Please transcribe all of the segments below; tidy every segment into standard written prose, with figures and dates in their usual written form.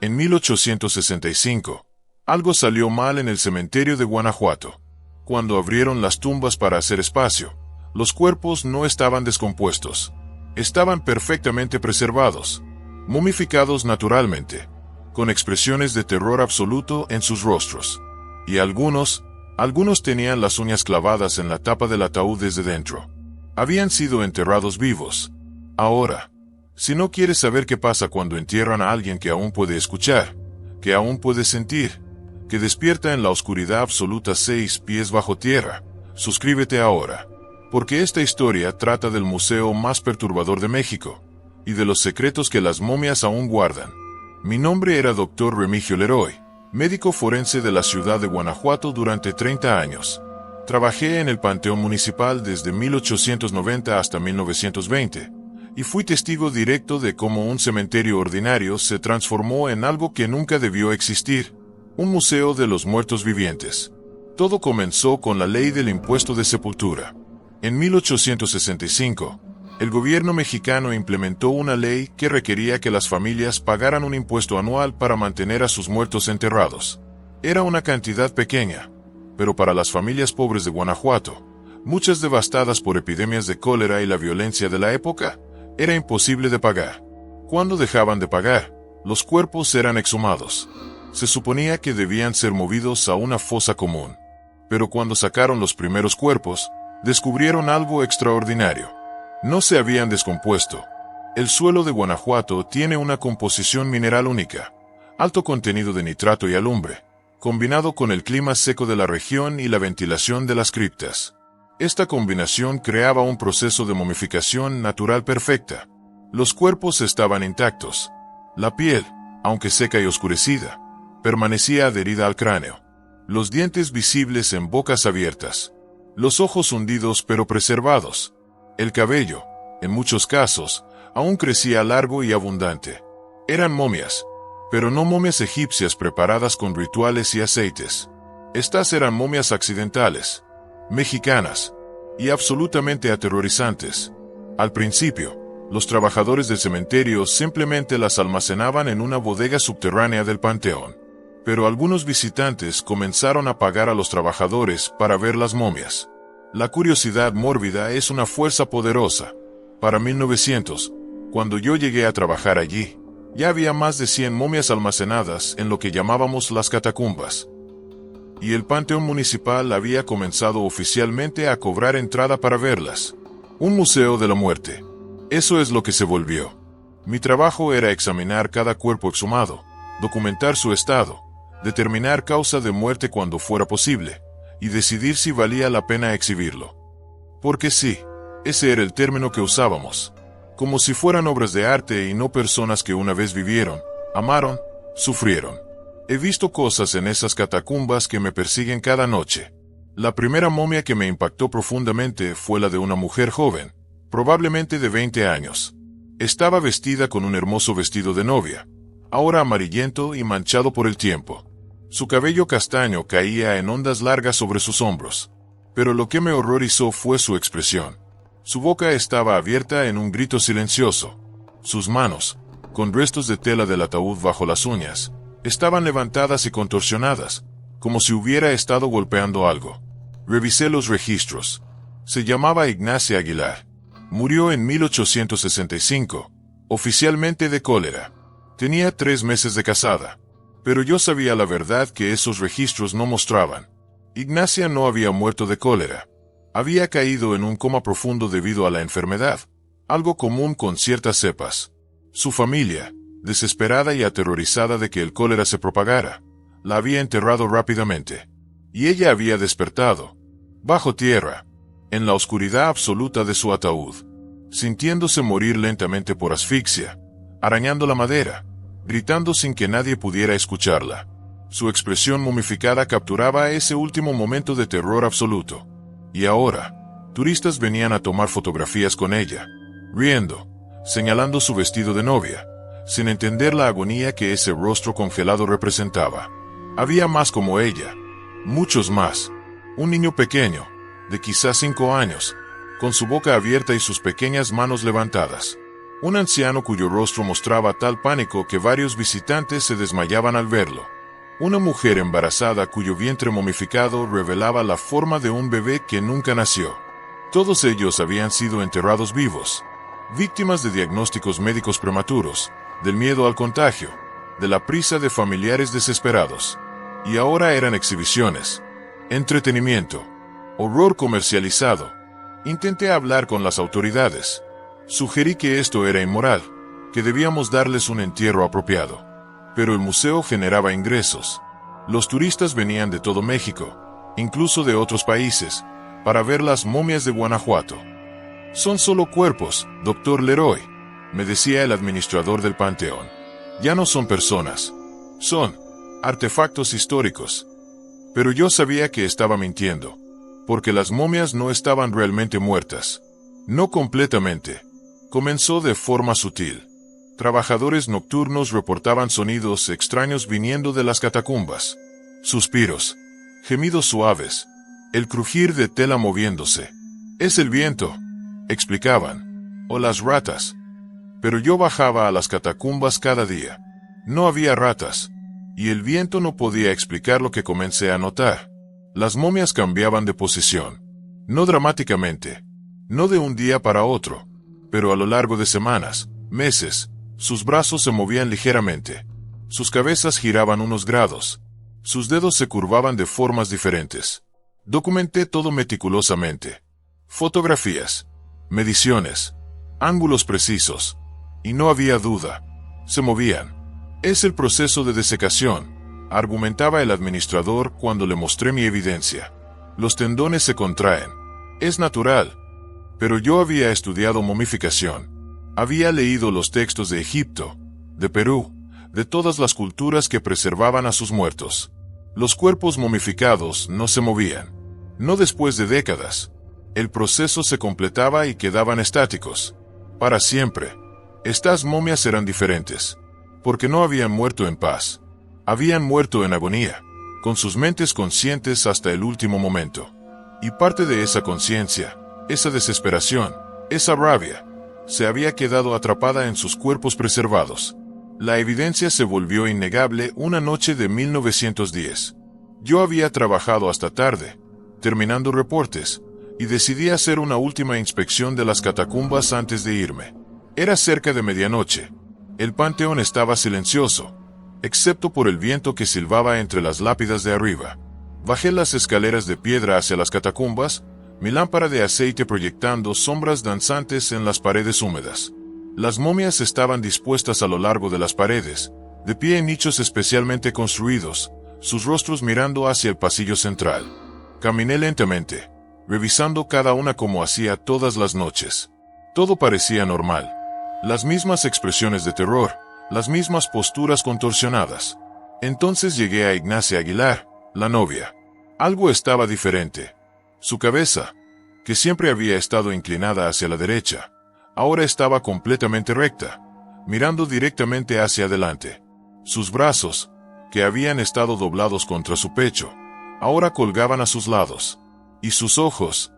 En 1865, algo salió mal en el cementerio de Guanajuato. Cuando abrieron las tumbas para hacer espacio, los cuerpos no estaban descompuestos. Estaban perfectamente preservados, momificados naturalmente, con expresiones de terror absoluto en sus rostros. Y algunos tenían las uñas clavadas en la tapa del ataúd desde dentro. Habían sido enterrados vivos. Ahora, si no quieres saber qué pasa cuando entierran a alguien que aún puede escuchar, que aún puede sentir, que despierta en la oscuridad absoluta 6 pies bajo tierra, suscríbete ahora, porque esta historia trata del museo más perturbador de México, y de los secretos que las momias aún guardan. Mi nombre era Dr. Remigio Leroy, médico forense de la ciudad de Guanajuato durante 30 años. Trabajé en el Panteón Municipal desde 1890 hasta 1920, y fui testigo directo de cómo un cementerio ordinario se transformó en algo que nunca debió existir, un museo de los muertos vivientes. Todo comenzó con la ley del impuesto de sepultura. En 1865, el gobierno mexicano implementó una ley que requería que las familias pagaran un impuesto anual para mantener a sus muertos enterrados. Era una cantidad pequeña, pero para las familias pobres de Guanajuato, muchas devastadas por epidemias de cólera y la violencia de la época, era imposible de pagar. Cuando dejaban de pagar, los cuerpos eran exhumados. Se suponía que debían ser movidos a una fosa común. Pero cuando sacaron los primeros cuerpos, descubrieron algo extraordinario. No se habían descompuesto. El suelo de Guanajuato tiene una composición mineral única, alto contenido de nitrato y alumbre, combinado con el clima seco de la región y la ventilación de las criptas. Esta combinación creaba un proceso de momificación natural perfecta. Los cuerpos estaban intactos. La piel, aunque seca y oscurecida, permanecía adherida al cráneo. Los dientes visibles en bocas abiertas. Los ojos hundidos pero preservados. El cabello, en muchos casos, aún crecía largo y abundante. Eran momias, pero no momias egipcias preparadas con rituales y aceites. Estas eran momias accidentales, mexicanas, y absolutamente aterrorizantes. Al principio, los trabajadores del cementerio simplemente las almacenaban en una bodega subterránea del panteón. Pero algunos visitantes comenzaron a pagar a los trabajadores para ver las momias. La curiosidad mórbida es una fuerza poderosa. Para 1900, cuando yo llegué a trabajar allí, ya había más de 100 momias almacenadas en lo que llamábamos las catacumbas. Y el Panteón Municipal había comenzado oficialmente a cobrar entrada para verlas. Un museo de la muerte. Eso es lo que se volvió. Mi trabajo era examinar cada cuerpo exhumado, documentar su estado, determinar causa de muerte cuando fuera posible, y decidir si valía la pena exhibirlo. Porque sí, ese era el término que usábamos. Como si fueran obras de arte y no personas que una vez vivieron, amaron, sufrieron. He visto cosas en esas catacumbas que me persiguen cada noche. La primera momia que me impactó profundamente fue la de una mujer joven, probablemente de 20 años. Estaba vestida con un hermoso vestido de novia, ahora amarillento y manchado por el tiempo. Su cabello castaño caía en ondas largas sobre sus hombros. Pero lo que me horrorizó fue su expresión. Su boca estaba abierta en un grito silencioso. Sus manos, con restos de tela del ataúd bajo las uñas, estaban levantadas y contorsionadas, como si hubiera estado golpeando algo. Revisé los registros. Se llamaba Ignacia Aguilar. Murió en 1865, oficialmente de cólera. Tenía 3 meses de casada. Pero yo sabía la verdad que esos registros no mostraban. Ignacia no había muerto de cólera. Había caído en un coma profundo debido a la enfermedad, algo común con ciertas cepas. Su familia, desesperada y aterrorizada de que el cólera se propagara, la había enterrado rápidamente. Y ella había despertado, bajo tierra, en la oscuridad absoluta de su ataúd, sintiéndose morir lentamente por asfixia, arañando la madera, gritando sin que nadie pudiera escucharla. Su expresión momificada capturaba ese último momento de terror absoluto. Y ahora, turistas venían a tomar fotografías con ella, riendo, señalando su vestido de novia, sin entender la agonía que ese rostro congelado representaba. Había más como ella, muchos más. Un niño pequeño, de quizás 5 años, con su boca abierta y sus pequeñas manos levantadas. Un anciano cuyo rostro mostraba tal pánico que varios visitantes se desmayaban al verlo. Una mujer embarazada cuyo vientre momificado revelaba la forma de un bebé que nunca nació. Todos ellos habían sido enterrados vivos, víctimas de diagnósticos médicos prematuros, del miedo al contagio, de la prisa de familiares desesperados. Y ahora eran exhibiciones, entretenimiento, horror comercializado. Intenté hablar con las autoridades. Sugerí que esto era inmoral, que debíamos darles un entierro apropiado. Pero el museo generaba ingresos. Los turistas venían de todo México, incluso de otros países, para ver las momias de Guanajuato. Son solo cuerpos, doctor Leroy, me decía el administrador del panteón. Ya no son personas. Son artefactos históricos. Pero yo sabía que estaba mintiendo, porque las momias no estaban realmente muertas. No completamente. Comenzó de forma sutil. Trabajadores nocturnos reportaban sonidos extraños viniendo de las catacumbas. Suspiros, gemidos suaves, el crujir de tela moviéndose. Es el viento, explicaban, o las ratas. Pero yo bajaba a las catacumbas cada día. No había ratas, y el viento no podía explicar lo que comencé a notar. Las momias cambiaban de posición. No dramáticamente, no de un día para otro, pero a lo largo de semanas, meses. Sus brazos se movían ligeramente. Sus cabezas giraban unos grados. Sus dedos se curvaban de formas diferentes. Documenté todo meticulosamente. Fotografías, mediciones, ángulos precisos. Y no había duda. Se movían. Es el proceso de desecación, argumentaba el administrador cuando le mostré mi evidencia. Los tendones se contraen. Es natural. Pero yo había estudiado momificación. Había leído los textos de Egipto, de Perú, de todas las culturas que preservaban a sus muertos. Los cuerpos momificados no se movían. No después de décadas. El proceso se completaba y quedaban estáticos. Para siempre. Estas momias eran diferentes. Porque no habían muerto en paz. Habían muerto en agonía, con sus mentes conscientes hasta el último momento. Y parte de esa conciencia, esa desesperación, esa rabia, se había quedado atrapada en sus cuerpos preservados. La evidencia se volvió innegable una noche de 1910. Yo había trabajado hasta tarde, terminando reportes, y decidí hacer una última inspección de las catacumbas antes de irme. Era cerca de medianoche. El panteón estaba silencioso, excepto por el viento que silbaba entre las lápidas de arriba. Bajé las escaleras de piedra hacia las catacumbas, mi lámpara de aceite proyectando sombras danzantes en las paredes húmedas. Las momias estaban dispuestas a lo largo de las paredes, de pie en nichos especialmente construidos, sus rostros mirando hacia el pasillo central. Caminé lentamente, revisando cada una como hacía todas las noches. Todo parecía normal. Las mismas expresiones de terror, las mismas posturas contorsionadas. Entonces llegué a Ignacia Aguilar, la novia. Algo estaba diferente. Su cabeza, que siempre había estado inclinada hacia la derecha, ahora estaba completamente recta, mirando directamente hacia adelante. Sus brazos, que habían estado doblados contra su pecho, ahora colgaban a sus lados. Y sus ojos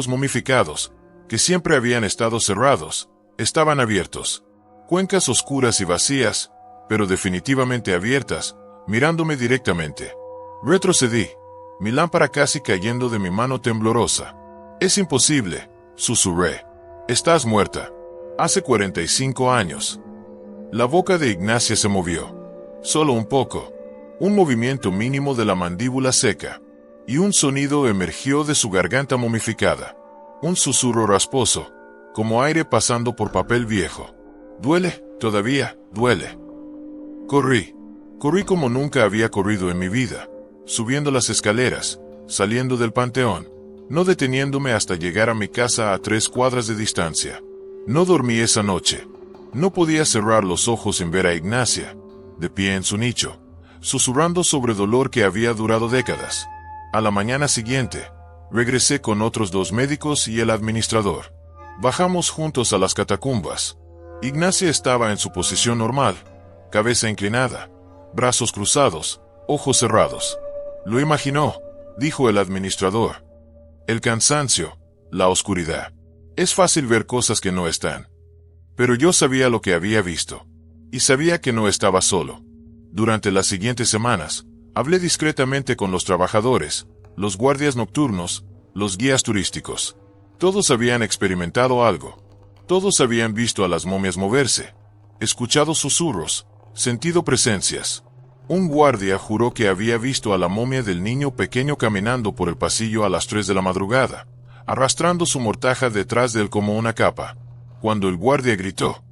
momificados, que siempre habían estado cerrados, estaban abiertos. Cuencas oscuras y vacías, pero definitivamente abiertas, mirándome directamente. Retrocedí, mi lámpara casi cayendo de mi mano temblorosa. Es imposible, susurré. Estás muerta. Hace 45 años. La boca de Ignacia se movió. Solo un poco. Un movimiento mínimo de la mandíbula seca. Y un sonido emergió de su garganta momificada. Un susurro rasposo, como aire pasando por papel viejo. Duele, todavía, duele. Corrí como nunca había corrido en mi vida, subiendo las escaleras, saliendo del panteón, no deteniéndome hasta llegar a mi casa a 3 cuadras de distancia. No dormí esa noche. No podía cerrar los ojos sin ver a Ignacia, de pie en su nicho, susurrando sobre dolor que había durado décadas. A la mañana siguiente, regresé con otros 2 médicos y el administrador. Bajamos juntos a las catacumbas. Ignacia estaba en su posición normal, cabeza inclinada, brazos cruzados, ojos cerrados. Lo imaginó, dijo el administrador. El cansancio, la oscuridad. Es fácil ver cosas que no están. Pero yo sabía lo que había visto. Y sabía que no estaba solo. Durante las siguientes semanas, hablé discretamente con los trabajadores, los guardias nocturnos, los guías turísticos. Todos habían experimentado algo. Todos habían visto a las momias moverse, escuchado susurros, sentido presencias. Un guardia juró que había visto a la momia del niño pequeño caminando por el pasillo a las 3 de la madrugada, arrastrando su mortaja detrás de él como una capa. Cuando el guardia gritó,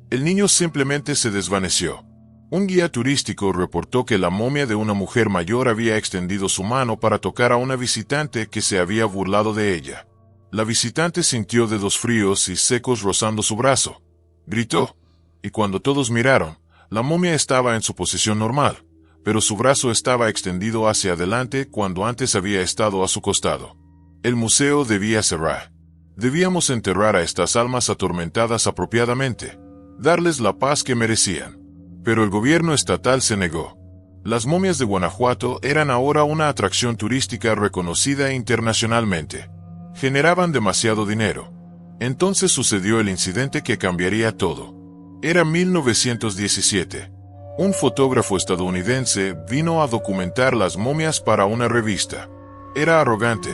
el niño simplemente se desvaneció. Un guía turístico reportó que la momia de una mujer mayor había extendido su mano para tocar a una visitante que se había burlado de ella. La visitante sintió dedos fríos y secos rozando su brazo. Gritó, y cuando todos miraron, la momia estaba en su posición normal, pero su brazo estaba extendido hacia adelante cuando antes había estado a su costado. El museo debía cerrar. Debíamos enterrar a estas almas atormentadas apropiadamente, darles la paz que merecían. Pero el gobierno estatal se negó. Las momias de Guanajuato eran ahora una atracción turística reconocida internacionalmente. Generaban demasiado dinero. Entonces sucedió el incidente que cambiaría todo. Era 1917. Un fotógrafo estadounidense vino a documentar las momias para una revista. Era arrogante,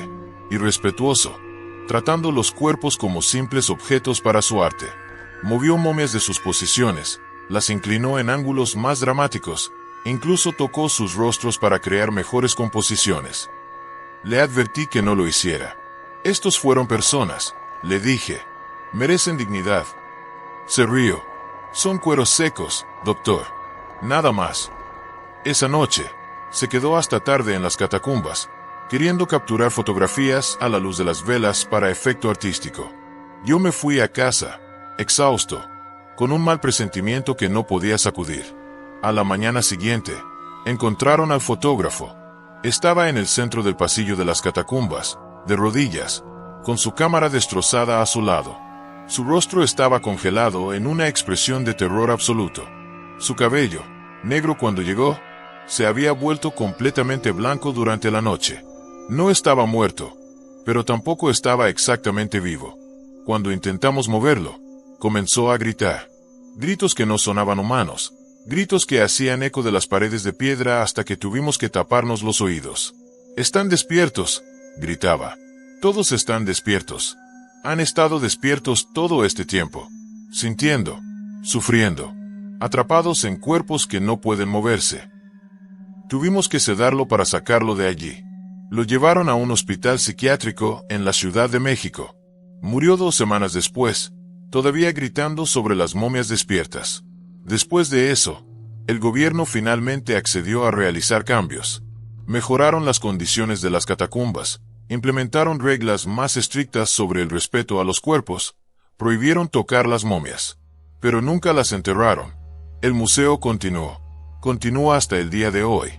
irrespetuoso, tratando los cuerpos como simples objetos para su arte. Movió momias de sus posiciones, las inclinó en ángulos más dramáticos, incluso tocó sus rostros para crear mejores composiciones. Le advertí que no lo hiciera. Estos fueron personas, le dije. Merecen dignidad. Se rió. Son cueros secos, doctor. Nada más. Esa noche, se quedó hasta tarde en las catacumbas, queriendo capturar fotografías a la luz de las velas para efecto artístico. Yo me fui a casa, exhausto, con un mal presentimiento que no podía sacudir. A la mañana siguiente, encontraron al fotógrafo. Estaba en el centro del pasillo de las catacumbas, de rodillas, con su cámara destrozada a su lado. Su rostro estaba congelado en una expresión de terror absoluto. Su cabello, negro cuando llegó, se había vuelto completamente blanco durante la noche. No estaba muerto, pero tampoco estaba exactamente vivo. Cuando intentamos moverlo, comenzó a gritar. Gritos que no sonaban humanos, gritos que hacían eco de las paredes de piedra hasta que tuvimos que taparnos los oídos. «¡Están despiertos!», gritaba. «Todos están despiertos. Han estado despiertos todo este tiempo, sintiendo, sufriendo, atrapados en cuerpos que no pueden moverse. Tuvimos que sedarlo para sacarlo de allí. Lo llevaron a un hospital psiquiátrico en la Ciudad de México. Murió 2 semanas después, todavía gritando sobre las momias despiertas. Después de eso, el gobierno finalmente accedió a realizar cambios. Mejoraron las condiciones de las catacumbas, implementaron reglas más estrictas sobre el respeto a los cuerpos, prohibieron tocar las momias, pero nunca las enterraron. El museo continúa hasta el día de hoy.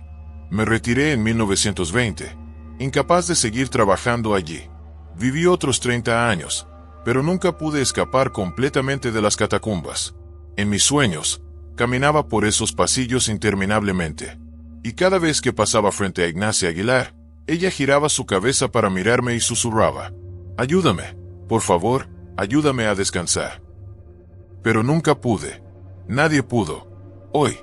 Me retiré en 1920, incapaz de seguir trabajando allí. Viví otros 30 años, pero nunca pude escapar completamente de las catacumbas. En mis sueños, caminaba por esos pasillos interminablemente, y cada vez que pasaba frente a Ignacia Aguilar, ella giraba su cabeza para mirarme y susurraba: «Ayúdame, por favor, ayúdame a descansar». Pero nunca pude. Nadie pudo. Hoy,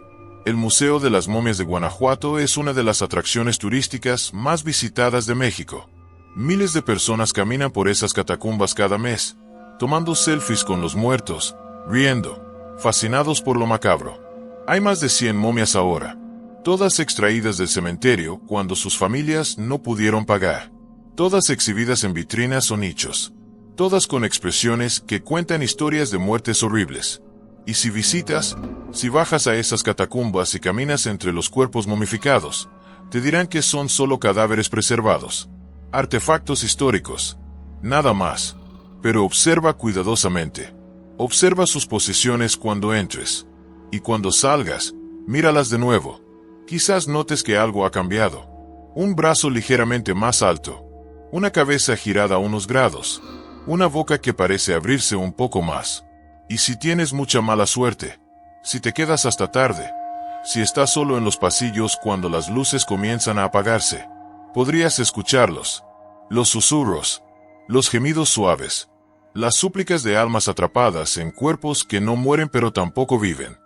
el Museo de las Momias de Guanajuato es una de las atracciones turísticas más visitadas de México. Miles de personas caminan por esas catacumbas cada mes, tomando selfies con los muertos, riendo, fascinados por lo macabro. Hay más de 100 momias ahora, todas extraídas del cementerio cuando sus familias no pudieron pagar, todas exhibidas en vitrinas o nichos, todas con expresiones que cuentan historias de muertes horribles. Y si bajas a esas catacumbas y caminas entre los cuerpos momificados, te dirán que son solo cadáveres preservados, artefactos históricos, nada más. Pero observa cuidadosamente. Observa sus posiciones cuando entres. Y cuando salgas, míralas de nuevo. Quizás notes que algo ha cambiado. Un brazo ligeramente más alto. Una cabeza girada unos grados. Una boca que parece abrirse un poco más. Y si tienes mucha mala suerte, si te quedas hasta tarde, si estás solo en los pasillos cuando las luces comienzan a apagarse, podrías escucharlos. Los susurros, los gemidos suaves, Las súplicas de almas atrapadas en cuerpos que no mueren pero tampoco viven.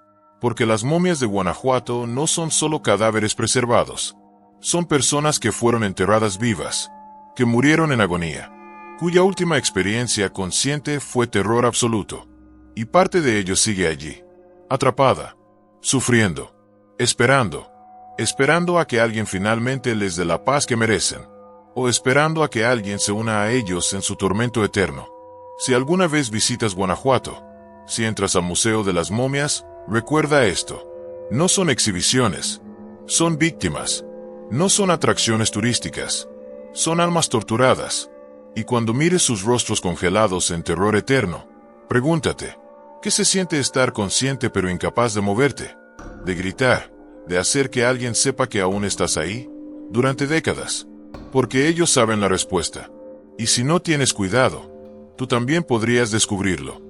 Porque las momias de Guanajuato no son solo cadáveres preservados. Son personas que fueron enterradas vivas, que murieron en agonía, cuya última experiencia consciente fue terror absoluto. Y parte de ellos sigue allí, atrapada, sufriendo, esperando a que alguien finalmente les dé la paz que merecen, o esperando a que alguien se una a ellos en su tormento eterno. Si alguna vez visitas Guanajuato, si entras al Museo de las Momias, recuerda esto. No son exhibiciones, son víctimas, no son atracciones turísticas, son almas torturadas. Y cuando mires sus rostros congelados en terror eterno, pregúntate, ¿qué se siente estar consciente pero incapaz de moverte, de gritar, de hacer que alguien sepa que aún estás ahí, durante décadas? Porque ellos saben la respuesta. Y si no tienes cuidado, tú también podrías descubrirlo.